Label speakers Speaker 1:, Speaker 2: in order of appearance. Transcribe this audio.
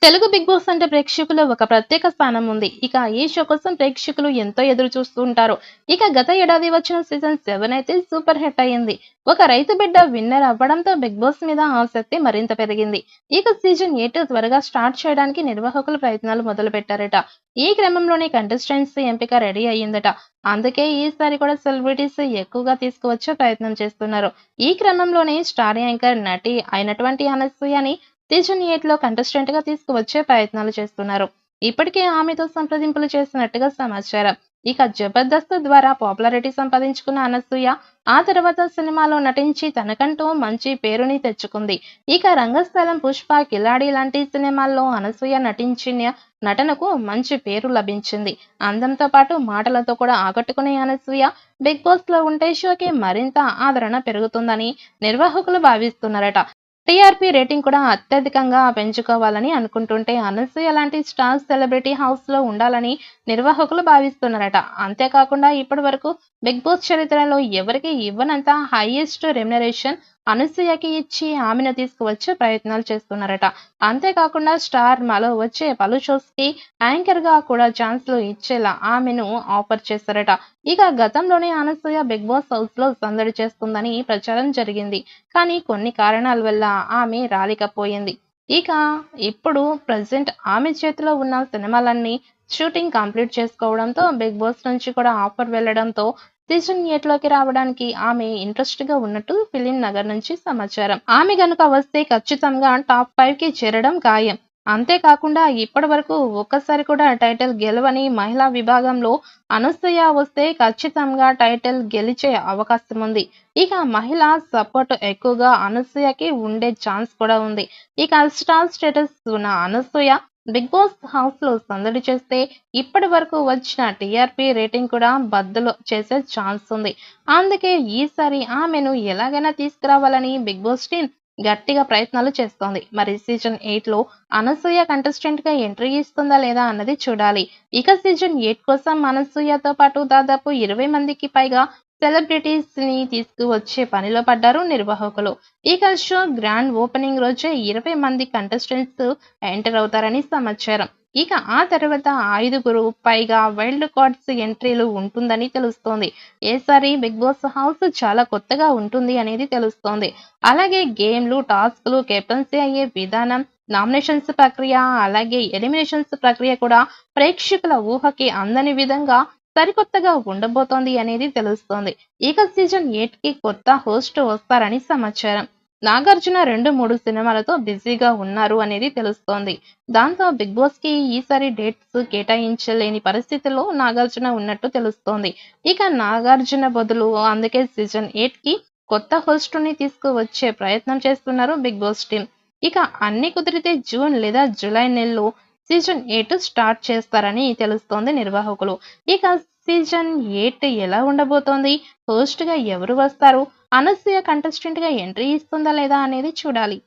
Speaker 1: Telugu 'big boss' అంటే ప్రేక్షకుల్లో ఒక ప్రత్యేక స్థానం ఉంది. ఇక ఈ షో కోసం ప్రేక్షకులు ఎంతో ఎదురు చూస్తూ ఉంటారు. ఇక గత ఏడాది వచ్చిన సీజన్ 7 అయితే సూపర్ హిట్ అయింది. ఒక రైతు బిడ్డ విన్నర్ అవ్వడంతో 'బిగ్ బాస్' మీద ఆసక్తి మరింత పెరిగింది. ఇక సీజన్ 8 త్వరగా స్టార్ట్ చేయడానికి నిర్వాహకులు ప్రయత్నాలు మొదలుపెట్టారట. ఈ క్రమంలోనే కంటెస్టెంట్స్ ఎంపిక రెడీ అయ్యిందట. అందుకే ఈసారి కూడా సెలబ్రిటీస్ ఎక్కువగా తీసుకువచ్చే ప్రయత్నం చేస్తున్నారు. ఈ క్రమంలోనే స్టార్ యాంకర్, నటి అయినటువంటి అనసూయని సీజన్ 8లో కంటెస్టెంట్‌గా తీసుకువచ్చే ప్రయత్నాలు చేస్తున్నారు. ఇప్పటికే ఆమెతో సంప్రదింపులు చేసినట్టుగా సమాచారం. ఇక 'జబర్దస్త్' ద్వారా పాపులారిటీ సంపాదించుకున్న అనసూయ ఆ తర్వాత సినిమాలో నటించి తనకంటూ మంచి పేరుని తెచ్చుకుంది. ఇక రంగస్థలం 'పుష్ప', 'కిలాడి' లాంటి సినిమాల్లో అనసూయ నటించిన నటనకు మంచి పేరు లభించింది. అందంతో పాటు మాటలతో కూడా ఆకట్టుకునే అనసూయ 'బిగ్ బాస్'లో ఉంటే షోకి మరింత ఆదరణ పెరుగుతుందని నిర్వాహకులు భావిస్తున్నారట. టీఆర్పీ రేటింగ్ కూడా అత్యధికంగా పెంచుకోవాలని అనుకుంటుంటే అనసూయ లాంటి స్టార్ సెలబ్రిటీ హౌస్‌లో ఉండాలని నిర్వాహకులు భావిస్తున్నారట. అంతేకాకుండా ఇప్పటివరకు 'బిగ్ బాస్' చరిత్రలో ఎవరికీ ఇవ్వనంత హైయెస్ట్ రెమ్యునరేషన్ అనసూయకి ఇచ్చి ఆమెను తీసుకువచ్చే ప్రయత్నాలు చేస్తున్నారట. అంతేకాకుండా స్టార్ మాలో వచ్చే పలు షోస్‌కి యాంకర్‌గా కూడా ఛాన్స్‌లు ఇచ్చేలా ఆమెను ఆఫర్ చేశారట. ఇక గతంలోనే అనసూయ 'బిగ్ బాస్' హౌస్‌లో సందడి చేస్తుందని ప్రచారం జరిగింది. కానీ కొన్ని కారణాల వల్ల ఆమె రాలేకపోయింది. ఇక ఇప్పుడు ప్రెజెంట్ ఆమె చేతిలో ఉన్న సినిమాలన్నీ షూటింగ్ కంప్లీట్ చేసుకోవడంతో 'బిగ్ బాస్' నుంచి కూడా ఆఫర్ వెళ్లడంతో సీజన్ 8లోకి రావడానికి ఆమె ఇంట్రెస్ట్‌గా ఉన్నట్టు ఫిలిం నగర్ నుంచి సమాచారం. ఆమె గనుక వస్తే ఖచ్చితంగా టాప్ 5కి చేరడం ఖాయం. అంతేకాకుండా ఇప్పటివరకు ఒక్కసారి కూడా టైటిల్ గెలవని మహిళా విభాగంలో అనసూయ వస్తే ఖచ్చితంగా టైటిల్ గెలిచే అవకాశం ఉంది. ఇక మహిళా సపోర్ట్ ఎక్కువగా అనసూయకి ఉండే ఛాన్స్ కూడా ఉంది. ఇక స్టార్ స్టేటస్ ఉన్న అనసూయ 'బిగ్ బాస్' హౌస్‌లో సందడి చేస్తే ఇప్పటి వరకు వచ్చిన టీఆర్పీ రేటింగ్ కూడా బద్దలు చేసే ఛాన్స్ ఉంది. అందుకే ఈసారి ఆమెను ఎలాగైనా తీసుకురావాలని 'బిగ్ బాస్' టీమ్ గట్టిగా ప్రయత్నాలు చేస్తోంది. మరి సీజన్ 8లో అనసూయ కంటెస్టెంట్‌గా ఎంట్రీ ఇస్తుందా లేదా అన్నది చూడాలి. ఇక సీజన్ 8 కోసం అనసూయతో పాటు దాదాపు 20 మందికి పైగా సెలబ్రిటీస్‌ని తీసుకువచ్చే పనిలో పడ్డారు నిర్వాహకులు. ఇక షో గ్రాండ్ ఓపెనింగ్ రోజే 20 మంది కంటెస్టెంట్స్ ఎంటర్ అవుతారని సమాచారం. ఇక ఆ తర్వాత 5గురు పైగా వైల్డ్ కార్డ్స్ ఎంట్రీలు ఉంటుందని తెలుస్తోంది. ఈసారి 'బిగ్ బాస్' హౌస్ చాలా కొత్తగా ఉంటుంది అనేది తెలుస్తోంది. అలాగే గేమ్‌లు, టాస్క్‌లు, కెప్టెన్సీ అయ్యే విధానం, నామినేషన్స్ ప్రక్రియ, అలాగే ఎలిమినేషన్స్ ప్రక్రియ కూడా ప్రేక్షకుల ఊహకి అందని విధంగా సరికొత్తగా ఉండబోతోంది అనేది తెలుస్తోంది. ఇక సీజన్ 8కి కొత్త హోస్ట్ వస్తారని సమాచారం. నాగార్జున 2, 3 సినిమాలతో బిజీగా ఉన్నారు అనేది తెలుస్తోంది. దాంతో 'బిగ్ బాస్'కి ఈసారి డేట్స్ కేటాయించలేని పరిస్థితిలో నాగార్జున ఉన్నట్టు తెలుస్తోంది. ఇక నాగార్జున బదులు అందుకే సీజన్ 8కి కొత్త హోస్ట్‌ని తీసుకువచ్చే ప్రయత్నం చేస్తున్నారు 'బిగ్ బాస్' టీమ్. ఇక అన్నీ కుదిరితే జూన్ లేదా జూలై నెలలో సీజన్ 8 స్టార్ట్ చేస్తారని తెలుస్తోంది నిర్వాహకులు. ఇక సీజన్ 8 ఎలా ఉండబోతోంది? హోస్ట్‌గా ఎవరు వస్తారు? అనసూయ కంటెస్టెంట్‌గా ఎంట్రీ ఇస్తుందా లేదా అనేది చూడాలి.